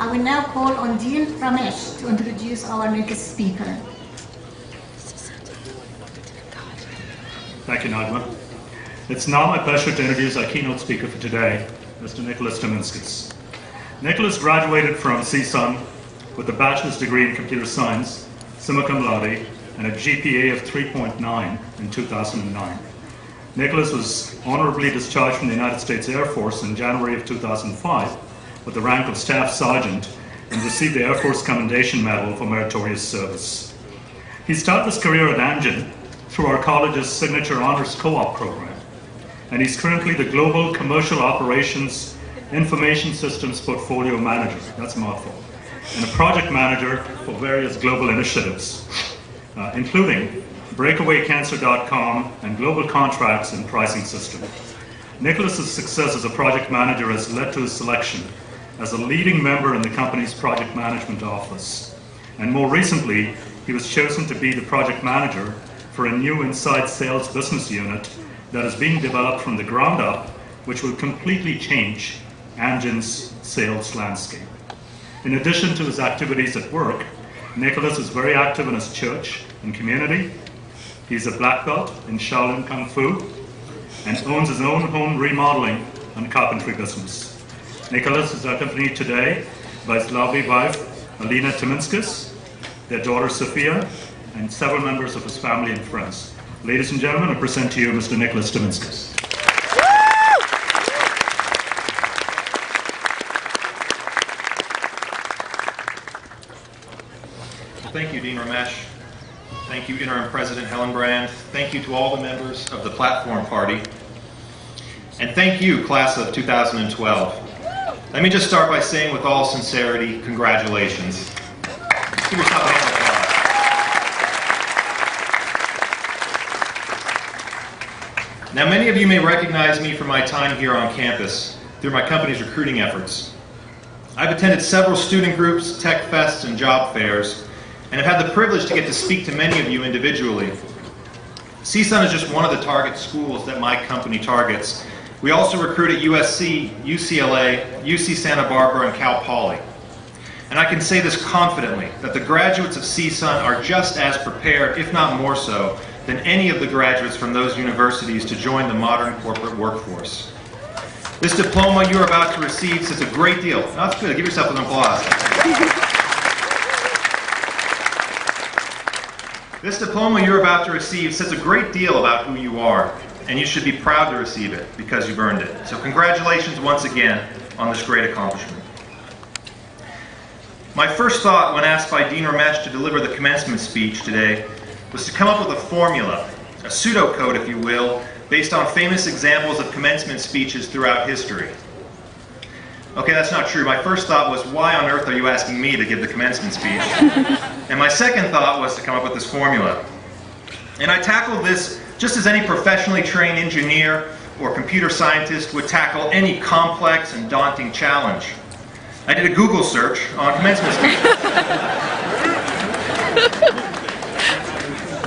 I will now call on Dean Ramesh to introduce our next speaker. Thank you, Nagma. It's now my pleasure to introduce our keynote speaker for today, Mr. Nicholas Timinskas. Nicholas graduated from CSUN with a bachelor's degree in computer science, summa cum laude, and a GPA of 3.9 in 2009. Nicholas was honorably discharged from the United States Air Force in January of 2005 with the rank of Staff Sergeant and received the Air Force Commendation Medal for meritorious service. He started his career at Amgen through our college's signature honors co-op program, and he's currently the Global Commercial Operations Information Systems Portfolio Manager, that's a mouthful, and a project manager for various global initiatives, including BreakawayCancer.com and Global Contracts and Pricing System. Nicholas's success as a project manager has led to his selection as a leading member in the company's project management office. And more recently, he was chosen to be the project manager for a new inside sales business unit that is being developed from the ground up, which will completely change Amgen's sales landscape. In addition to his activities at work, Nicholas is very active in his church and community. He's a black belt in Shaolin Kung Fu and owns his own home remodeling and carpentry business. Nicholas is accompanied today by his lovely wife, Alina Timinskas, their daughter, Sophia, and several members of his family and friends. Ladies and gentlemen, I present to you Mr. Nicholas Timinskas. Thank you, Dean Ramesh. Thank you, Interim President Hellenbrand. Thank you to all the members of the Platform Party. And thank you, Class of 2012. Let me just start by saying with all sincerity, congratulations. Just give yourself a hand of applause. Now, many of you may recognize me from my time here on campus through my company's recruiting efforts. I've attended several student groups, tech fests, and job fairs, and have had the privilege to get to speak to many of you individually. CSUN is just one of the target schools that my company targets. We also recruit at USC, UCLA, UC Santa Barbara, and Cal Poly. And I can say this confidently, that the graduates of CSUN are just as prepared, if not more so, than any of the graduates from those universities to join the modern corporate workforce. This diploma you are about to receive sets a great deal. Oh, that's good. Give yourself an applause. This diploma you're about to receive says a great deal about who you are, and you should be proud to receive it because you've earned it. So congratulations once again on this great accomplishment. My first thought when asked by Dean Ramesh to deliver the commencement speech today was to come up with a formula, a pseudocode if you will, based on famous examples of commencement speeches throughout history. Okay, that's not true. My first thought was, why on earth are you asking me to give the commencement speech? And my second thought was to come up with this formula. And I tackled this just as any professionally trained engineer or computer scientist would tackle any complex and daunting challenge. I did a Google search on commencement speeches.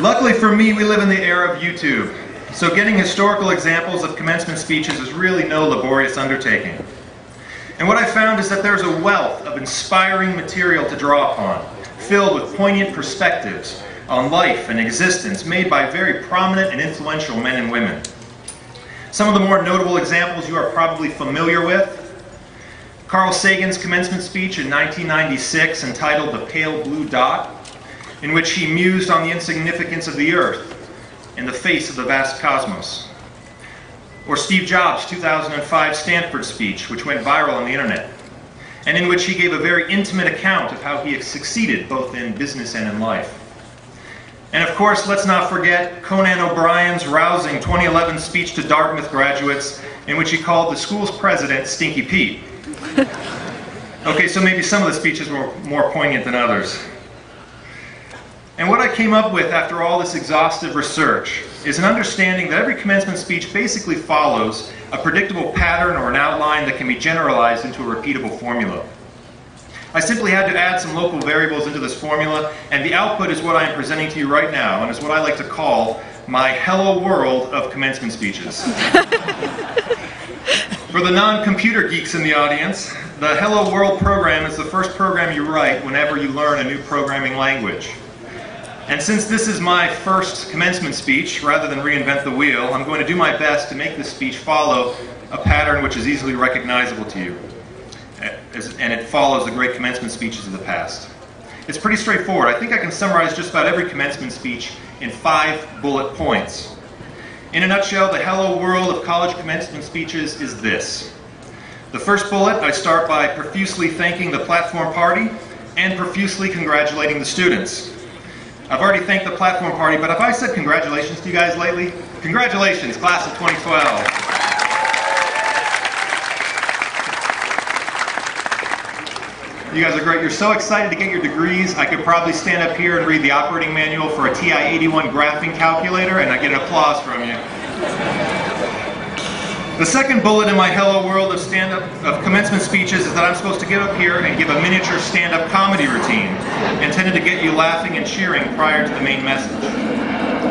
Luckily for me, we live in the era of YouTube, so getting historical examples of commencement speeches is really no laborious undertaking. And what I found is that there's a wealth of inspiring material to draw upon, filled with poignant perspectives on life and existence made by very prominent and influential men and women. Some of the more notable examples you are probably familiar with: Carl Sagan's commencement speech in 1996 entitled "The Pale Blue Dot," in which he mused on the insignificance of the Earth in the face of the vast cosmos. Or Steve Jobs' 2005 Stanford speech, which went viral on the internet, and in which he gave a very intimate account of how he had succeeded both in business and in life. And of course, let's not forget Conan O'Brien's rousing 2011 speech to Dartmouth graduates, in which he called the school's president Stinky Pete. Okay, so maybe some of the speeches were more poignant than others. And what I came up with after all this exhaustive research is an understanding that every commencement speech basically follows a predictable pattern or an outline that can be generalized into a repeatable formula. I simply had to add some local variables into this formula, and the output is what I am presenting to you right now, and is what I like to call my hello world of commencement speeches. For the non-computer geeks in the audience, the Hello World program is the first program you write whenever you learn a new programming language. And since this is my first commencement speech, rather than reinvent the wheel, I'm going to do my best to make this speech follow a pattern which is easily recognizable to you. And it follows the great commencement speeches of the past. It's pretty straightforward. I think I can summarize just about every commencement speech in 5 bullet points. In a nutshell, the hello world of college commencement speeches is this. The first bullet, I start by profusely thanking the platform party and profusely congratulating the students. I've already thanked the platform party, but have I said congratulations to you guys lately? Congratulations, class of 2012. You guys are great. You're so excited to get your degrees. I could probably stand up here and read the operating manual for a TI-81 graphing calculator and I get an applause from you. The second bullet in my hello world of commencement speeches is that I'm supposed to get up here and give a miniature stand-up comedy routine intended to get you laughing and cheering prior to the main message.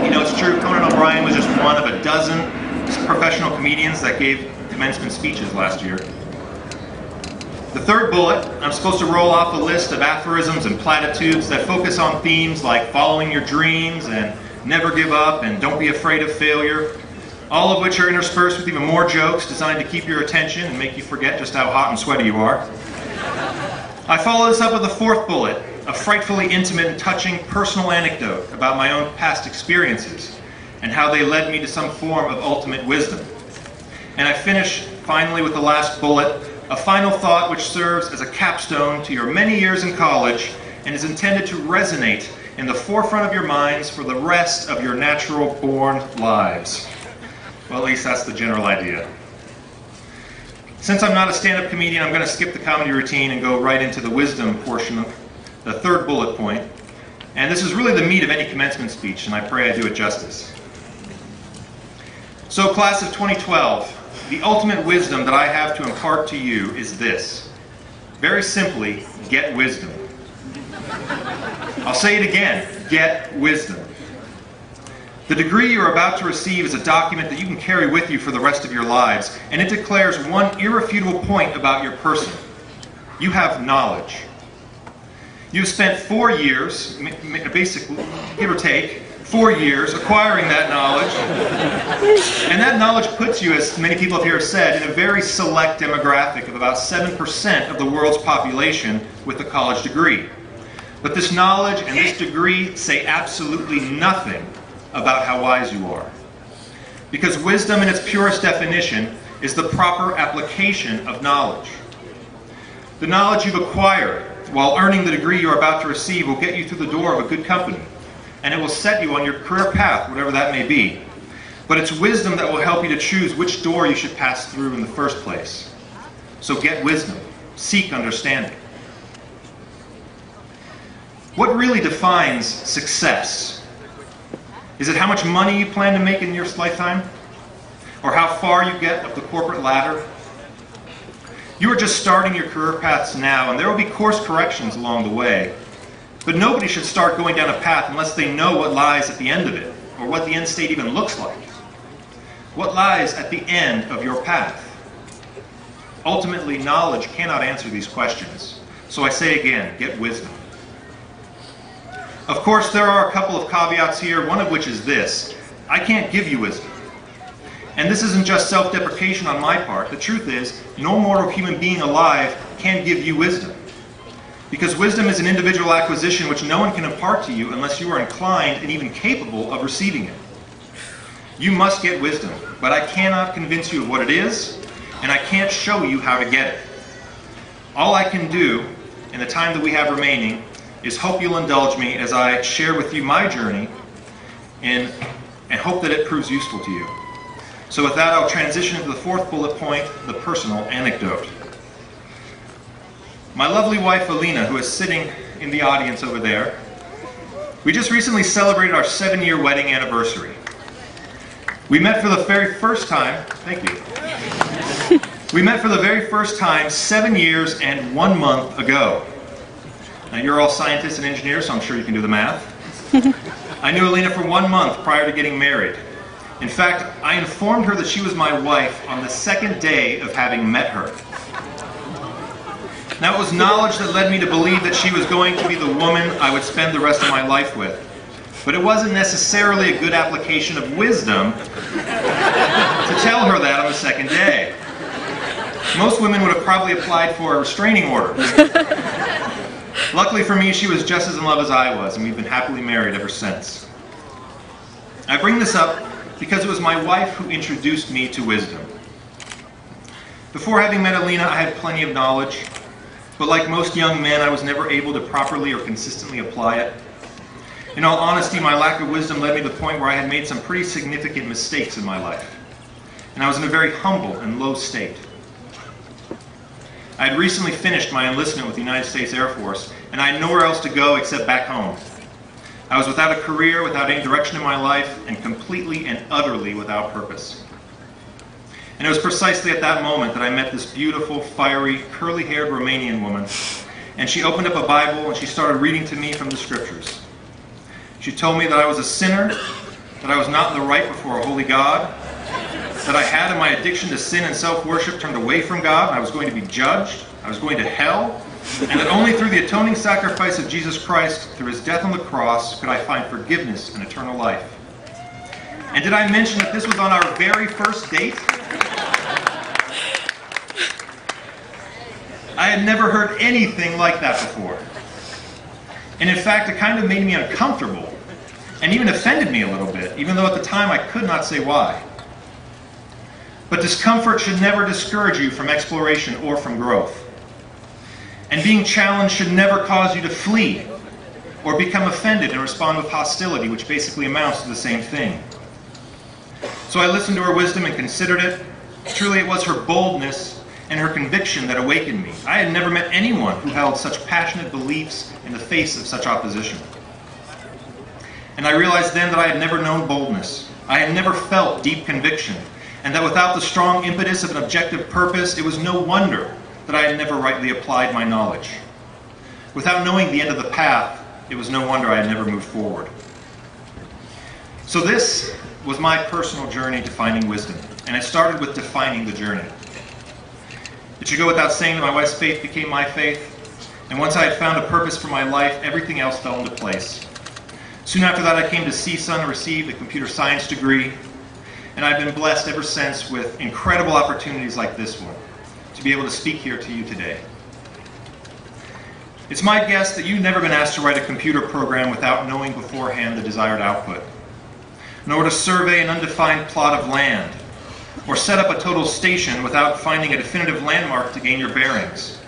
You know, it's true, Conan O'Brien was just one of a dozen professional comedians that gave commencement speeches last year. The third bullet, I'm supposed to roll off a list of aphorisms and platitudes that focus on themes like following your dreams and never give up and don't be afraid of failure, all of which are interspersed with even more jokes designed to keep your attention and make you forget just how hot and sweaty you are. I follow this up with a fourth bullet, a frightfully intimate and touching personal anecdote about my own past experiences and how they led me to some form of ultimate wisdom. And I finish finally with the last bullet, a final thought which serves as a capstone to your many years in college and is intended to resonate in the forefront of your minds for the rest of your natural-born lives. Well, at least that's the general idea. Since I'm not a stand-up comedian, I'm going to skip the comedy routine and go right into the wisdom portion of the third bullet point. And this is really the meat of any commencement speech, and I pray I do it justice. So, class of 2012, the ultimate wisdom that I have to impart to you is this. Very simply, get wisdom. I'll say it again, get wisdom. The degree you're about to receive is a document that you can carry with you for the rest of your lives, and it declares one irrefutable point about your person. You have knowledge. You've spent 4 years, basically, give or take, 4 years acquiring that knowledge, and that knowledge puts you, as many people here have said, in a very select demographic of about 7% of the world's population with a college degree. But this knowledge and this degree say absolutely nothing about how wise you are. Because wisdom in its purest definition is the proper application of knowledge. The knowledge you've acquired while earning the degree you're about to receive will get you through the door of a good company, and it will set you on your career path, whatever that may be. But it's wisdom that will help you to choose which door you should pass through in the first place. So get wisdom. Seek understanding. What really defines success? Is it how much money you plan to make in your lifetime? Or how far you get up the corporate ladder? You are just starting your career paths now, and there will be course corrections along the way. But nobody should start going down a path unless they know what lies at the end of it, or what the end state even looks like. What lies at the end of your path? Ultimately, knowledge cannot answer these questions. So I say again, get wisdom. Of course, there are a couple of caveats here, one of which is this. I can't give you wisdom. And this isn't just self-deprecation on my part. The truth is, no mortal human being alive can give you wisdom. Because wisdom is an individual acquisition which no one can impart to you unless you are inclined and even capable of receiving it. You must get wisdom, but I cannot convince you of what it is, and I can't show you how to get it. All I can do, in the time that we have remaining, is hope you'll indulge me as I share with you my journey and hope that it proves useful to you. So with that, I'll transition to the fourth bullet point, the personal anecdote. My lovely wife, Alina, who is sitting in the audience over there, we just recently celebrated our 7-year wedding anniversary. We met for the very first time, thank you. We met for the very first time 7 years and 1 month ago. Now, you're all scientists and engineers, so I'm sure you can do the math. I knew Alina for 1 month prior to getting married. In fact, I informed her that she was my wife on the second day of having met her. Now, it was knowledge that led me to believe that she was going to be the woman I would spend the rest of my life with. But it wasn't necessarily a good application of wisdom to tell her that on the second day. Most women would have probably applied for a restraining order. Luckily for me, she was just as in love as I was, and we've been happily married ever since. I bring this up because it was my wife who introduced me to wisdom. Before having met Alina, I had plenty of knowledge, but like most young men, I was never able to properly or consistently apply it. In all honesty, my lack of wisdom led me to the point where I had made some pretty significant mistakes in my life, and I was in a very humble and low state. I had recently finished my enlistment with the United States Air Force, and I had nowhere else to go except back home. I was without a career, without any direction in my life, and completely and utterly without purpose. And it was precisely at that moment that I met this beautiful, fiery, curly-haired Romanian woman, and she opened up a Bible and she started reading to me from the Scriptures. She told me that I was a sinner, that I was not in the right before a holy God, that I had in my addiction to sin and self-worship turned away from God, and I was going to be judged, I was going to hell, and that only through the atoning sacrifice of Jesus Christ, through his death on the cross, could I find forgiveness and eternal life. And did I mention that this was on our very first date? I had never heard anything like that before. And in fact, it kind of made me uncomfortable, and even offended me a little bit, even though at the time I could not say why. But discomfort should never discourage you from exploration or from growth. And being challenged should never cause you to flee or become offended and respond with hostility, which basically amounts to the same thing. So I listened to her wisdom and considered it. Truly, it was her boldness and her conviction that awakened me. I had never met anyone who held such passionate beliefs in the face of such opposition. And I realized then that I had never known boldness. I had never felt deep conviction, and that without the strong impetus of an objective purpose, it was no wonder that I had never rightly applied my knowledge. Without knowing the end of the path, it was no wonder I had never moved forward. So this was my personal journey to finding wisdom, and it started with defining the journey. It should go without saying that my wife's faith became my faith, and once I had found a purpose for my life, everything else fell into place. Soon after that, I came to CSUN and received a computer science degree, and I've been blessed ever since with incredible opportunities like this one, to be able to speak here to you today. It's my guess that you've never been asked to write a computer program without knowing beforehand the desired output, nor to survey an undefined plot of land, or set up a total station without finding a definitive landmark to gain your bearings.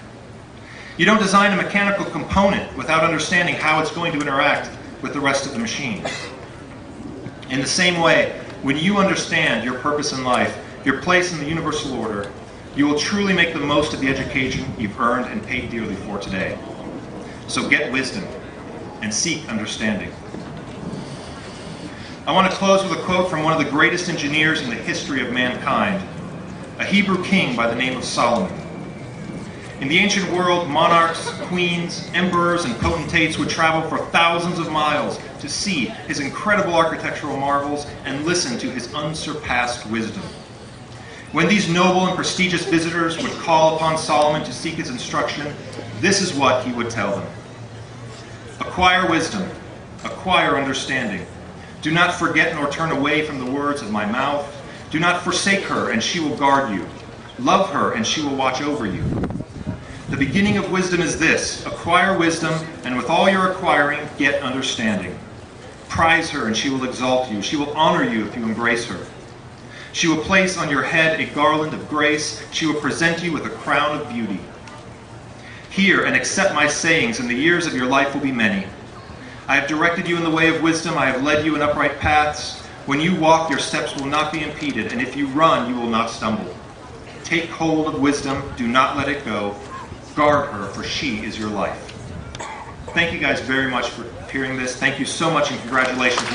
You don't design a mechanical component without understanding how it's going to interact with the rest of the machine. In the same way, when you understand your purpose in life, your place in the universal order, you will truly make the most of the education you've earned and paid dearly for today. So get wisdom and seek understanding. I want to close with a quote from one of the greatest engineers in the history of mankind, a Hebrew king by the name of Solomon. In the ancient world, monarchs, queens, emperors, and potentates would travel for thousands of miles to see his incredible architectural marvels and listen to his unsurpassed wisdom. When these noble and prestigious visitors would call upon Solomon to seek his instruction, this is what he would tell them. Acquire wisdom, acquire understanding. Do not forget nor turn away from the words of my mouth. Do not forsake her, and she will guard you. Love her, and she will watch over you. The beginning of wisdom is this: acquire wisdom, and with all your acquiring, get understanding. Prize her, and she will exalt you. She will honor you if you embrace her. She will place on your head a garland of grace. She will present you with a crown of beauty. Hear and accept my sayings, and the years of your life will be many. I have directed you in the way of wisdom. I have led you in upright paths. When you walk, your steps will not be impeded, and if you run, you will not stumble. Take hold of wisdom. Do not let it go. Guard her, for she is your life. Thank you guys very much for hearing this. Thank you so much, and congratulations.